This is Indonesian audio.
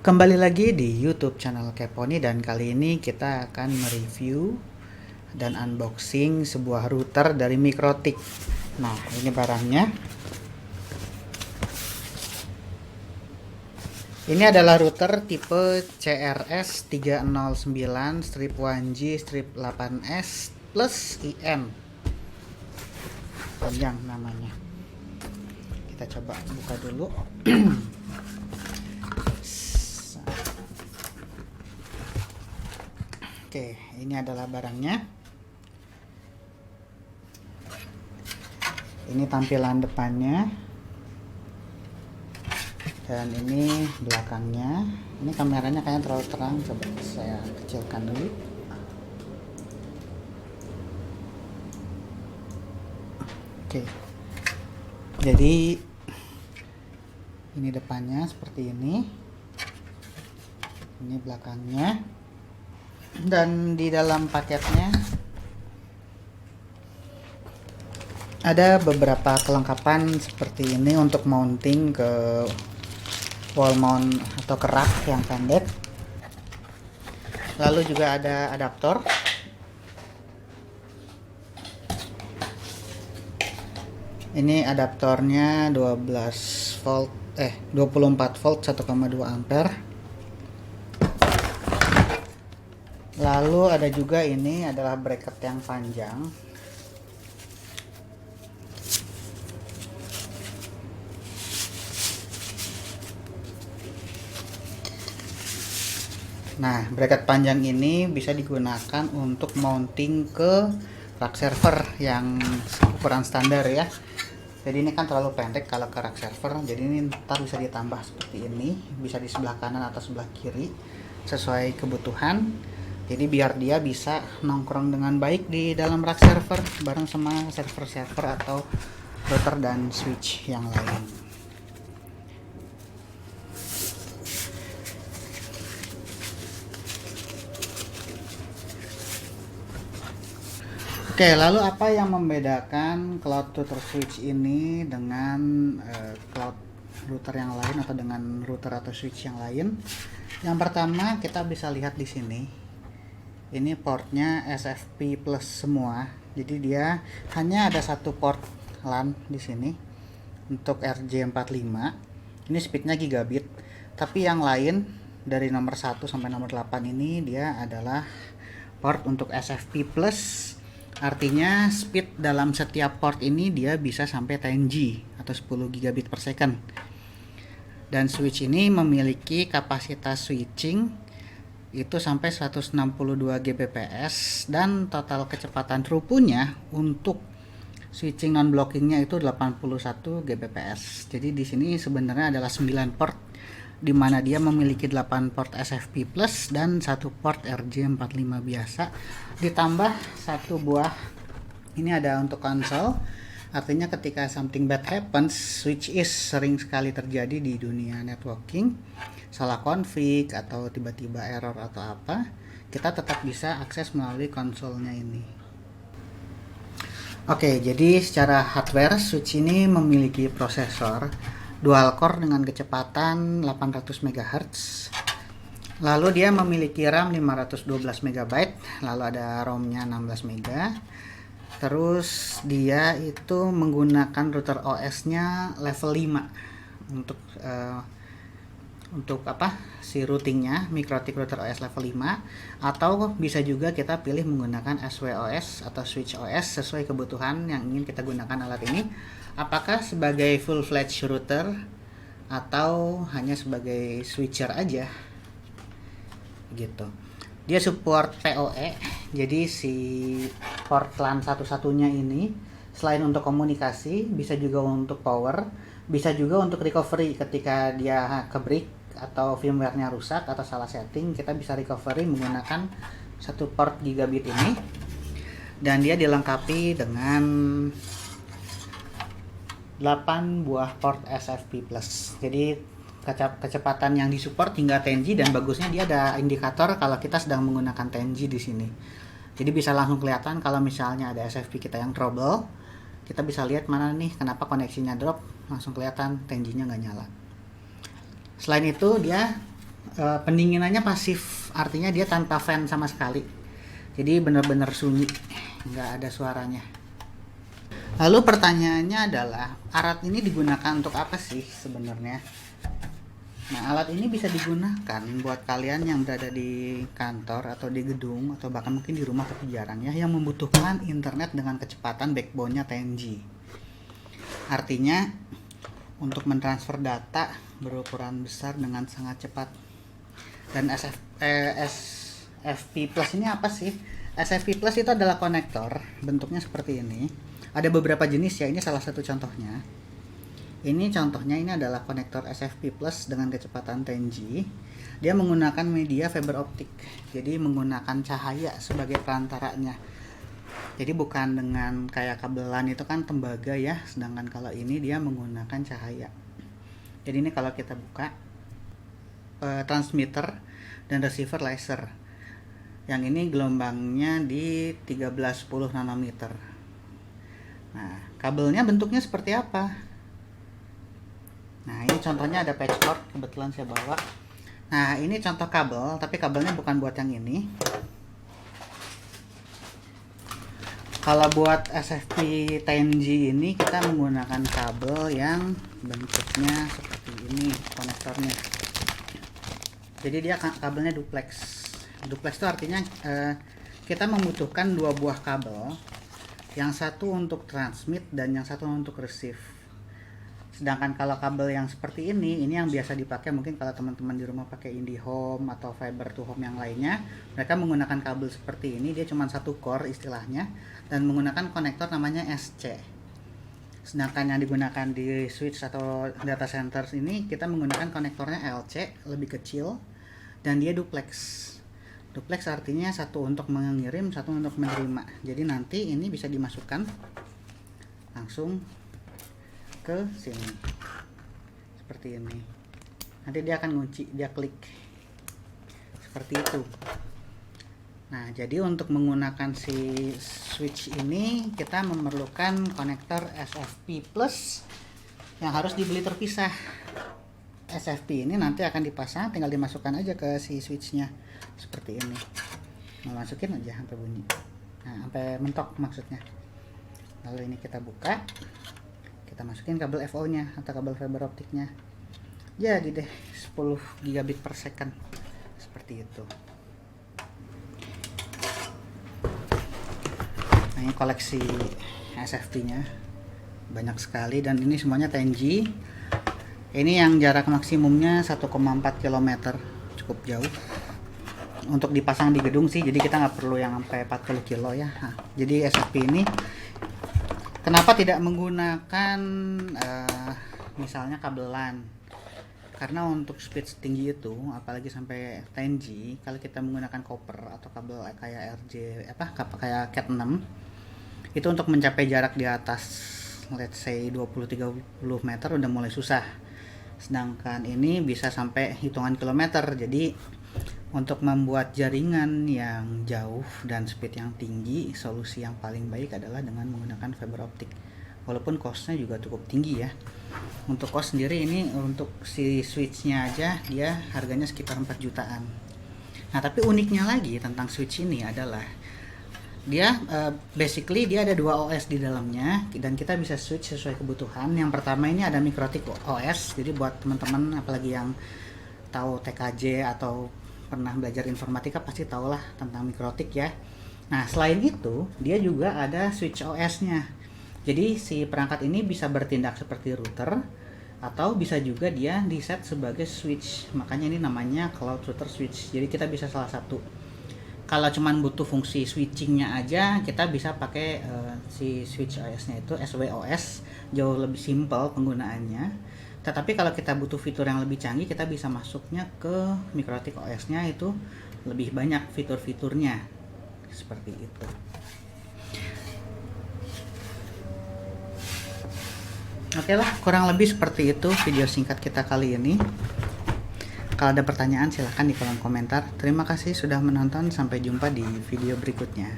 Kembali lagi di YouTube channel Keponi, dan kali ini kita akan mereview dan unboxing sebuah router dari Mikrotik. Nah, ini barangnya. Ini adalah router tipe CRS309/1G/8S plus IM. Panjang namanya. Kita coba buka dulu. Oke, ini adalah barangnya. Ini tampilan depannya. Dan ini belakangnya. Ini kameranya kayaknya terlalu terang. Coba saya kecilkan dulu. Oke. Jadi ini depannya seperti ini. Ini belakangnya. Dan di dalam paketnya ada beberapa kelengkapan seperti ini untuk mounting ke wall mount atau ke rak yang pendek. Lalu juga ada adaptor. Ini adaptornya 24 volt 1,2 ampere. Lalu ada juga ini adalah bracket yang panjang. Nah, bracket panjang ini bisa digunakan untuk mounting ke rak server yang ukuran standar ya. Jadi ini kan terlalu pendek kalau ke rak server, jadi ini ntar bisa ditambah seperti ini, bisa di sebelah kanan atau sebelah kiri sesuai kebutuhan. Jadi biar dia bisa nongkrong dengan baik di dalam rak server bareng sama server-server atau router dan switch yang lain. Oke, lalu apa yang membedakan cloud router switch ini dengan cloud router yang lain atau dengan router atau switch yang lain? Yang pertama, kita bisa lihat di sini. Ini portnya SFP plus semua. Jadi dia hanya ada satu port LAN di sini untuk RJ45. Ini speednya gigabit. Tapi yang lain dari nomor 1 sampai nomor 8 ini dia adalah port untuk SFP plus. Artinya speed dalam setiap port ini dia bisa sampai 10G atau 10 gigabit per second. Dan switch ini memiliki kapasitas switching itu sampai 162 Gbps, dan total kecepatan throughput-nya untuk switching non blockingnya itu 81 Gbps. Jadi di sini sebenarnya adalah 9 port, di mana dia memiliki 8 port SFP plus dan 1 port RJ45 biasa, ditambah satu buah ini ada untuk konsol. Artinya ketika something bad happens, which is sering sekali terjadi di dunia networking, salah config atau tiba-tiba error atau apa, kita tetap bisa akses melalui konsolnya ini. Oke, jadi secara hardware switch ini memiliki prosesor dual core dengan kecepatan 800 MHz. Lalu dia memiliki RAM 512 MB, lalu ada ROM-nya 16 MB. Terus dia itu menggunakan router OS-nya level 5 untuk apa? Si routingnya Mikrotik router OS level 5, atau bisa juga kita pilih menggunakan SWOS atau Switch OS sesuai kebutuhan yang ingin kita gunakan alat ini. Apakah sebagai full-fledged router atau hanya sebagai switcher aja gitu. Dia support PoE, jadi si port LAN satu-satunya ini selain untuk komunikasi bisa juga untuk power, bisa juga untuk recovery ketika dia ke-break atau firmware-nya rusak atau salah setting, kita bisa recovery menggunakan satu port gigabit ini. Dan dia dilengkapi dengan 8 buah port SFP plus. Jadi kecepatan yang disupport hingga 10G, dan bagusnya dia ada indikator kalau kita sedang menggunakan 10G di sini. Jadi bisa langsung kelihatan kalau misalnya ada SFP kita yang trouble, kita bisa lihat mana nih kenapa koneksinya drop, langsung kelihatan 10G-nya nggak nyala. Selain itu dia pendinginannya pasif, artinya dia tanpa fan sama sekali. Jadi benar-benar sunyi, nggak ada suaranya. Lalu pertanyaannya adalah, alat ini digunakan untuk apa sih sebenarnya? Nah, alat ini bisa digunakan buat kalian yang berada di kantor atau di gedung atau bahkan mungkin di rumah tapi jarang ya, yang membutuhkan internet dengan kecepatan backbone-nya 10G. Artinya untuk mentransfer data berukuran besar dengan sangat cepat. Dan SFP Plus ini apa sih? SFP Plus itu adalah konektor, bentuknya seperti ini. Ada beberapa jenis ya, ini salah satu contohnya. Ini contohnya, ini adalah konektor SFP Plus dengan kecepatan 10G. Dia menggunakan media fiber optik, jadi menggunakan cahaya sebagai perantaranya. Jadi bukan dengan kayak kabelan itu kan tembaga ya, sedangkan kalau ini dia menggunakan cahaya. Jadi ini kalau kita buka transmitter dan receiver laser. Yang ini gelombangnya di 1310 nanometer. Nah, kabelnya bentuknya seperti apa? Nah, ini contohnya ada patchcord, kebetulan saya bawa. Nah, ini contoh kabel, tapi kabelnya bukan buat yang ini. Kalau buat SFP 10G ini kita menggunakan kabel yang bentuknya seperti ini, konektornya. Jadi dia kabelnya duplex. Duplex itu artinya kita membutuhkan dua buah kabel, yang satu untuk transmit dan yang satu untuk receive. Sedangkan kalau kabel yang seperti ini yang biasa dipakai mungkin kalau teman-teman di rumah pakai IndiHome atau Fiber to Home yang lainnya, mereka menggunakan kabel seperti ini, dia cuma satu core istilahnya, dan menggunakan konektor namanya SC. Sedangkan yang digunakan di switch atau data center ini kita menggunakan konektornya LC, lebih kecil, dan dia duplex. Duplex artinya satu untuk mengirim, satu untuk menerima. Jadi nanti ini bisa dimasukkan langsung ke sini seperti ini. Nanti dia akan ngunci, dia klik seperti itu. Nah, jadi untuk menggunakan si switch ini kita memerlukan konektor SFP Plus yang harus dibeli terpisah. SFP ini nanti akan dipasang, tinggal dimasukkan aja ke si switchnya seperti ini. Masukin aja sampai bunyi, nah sampai mentok maksudnya. Lalu ini kita buka, kita masukin kabel FO nya atau kabel fiber optiknya. Jadi deh 10 gigabit per second seperti itu. Nah, ini koleksi SFP nya banyak sekali dan ini semuanya 10G. Ini yang jarak maksimumnya 1,4 km, cukup jauh untuk dipasang di gedung sih, jadi kita nggak perlu yang sampai 40 kilo ya. Nah, jadi SFP ini kenapa tidak menggunakan misalnya kabelan? Karena untuk speed setinggi itu, apalagi sampai 10G, kalau kita menggunakan copper atau kabel kayak kayak Cat 6, itu untuk mencapai jarak di atas let's say 20-30 meter udah mulai susah. Sedangkan ini bisa sampai hitungan kilometer. Jadi untuk membuat jaringan yang jauh dan speed yang tinggi, solusi yang paling baik adalah dengan menggunakan fiber optik. Walaupun costnya juga cukup tinggi ya. Untuk cost sendiri ini untuk si switchnya aja dia harganya sekitar 4 jutaan. Nah, tapi uniknya lagi tentang switch ini adalah dia basically dia ada 2 OS di dalamnya dan kita bisa switch sesuai kebutuhan. Yang pertama ini ada Mikrotik OS, jadi buat teman-teman apalagi yang tahu TKJ atau pernah belajar informatika pasti tahulah tentang Mikrotik ya. Nah, selain itu dia juga ada switch OS-nya. Jadi si perangkat ini bisa bertindak seperti router atau bisa juga dia di set sebagai switch. Makanya ini namanya cloud router switch. Jadi kita bisa salah satu. Kalau cuman butuh fungsi switchingnya aja, kita bisa pakai si switch OS-nya itu SWOS, jauh lebih simpel penggunaannya. Tetapi kalau kita butuh fitur yang lebih canggih, kita bisa masuknya ke Mikrotik OS-nya, itu lebih banyak fitur-fiturnya seperti itu. Oke lah, kurang lebih seperti itu video singkat kita kali ini. Kalau ada pertanyaan silahkan di kolom komentar. Terima kasih sudah menonton, sampai jumpa di video berikutnya.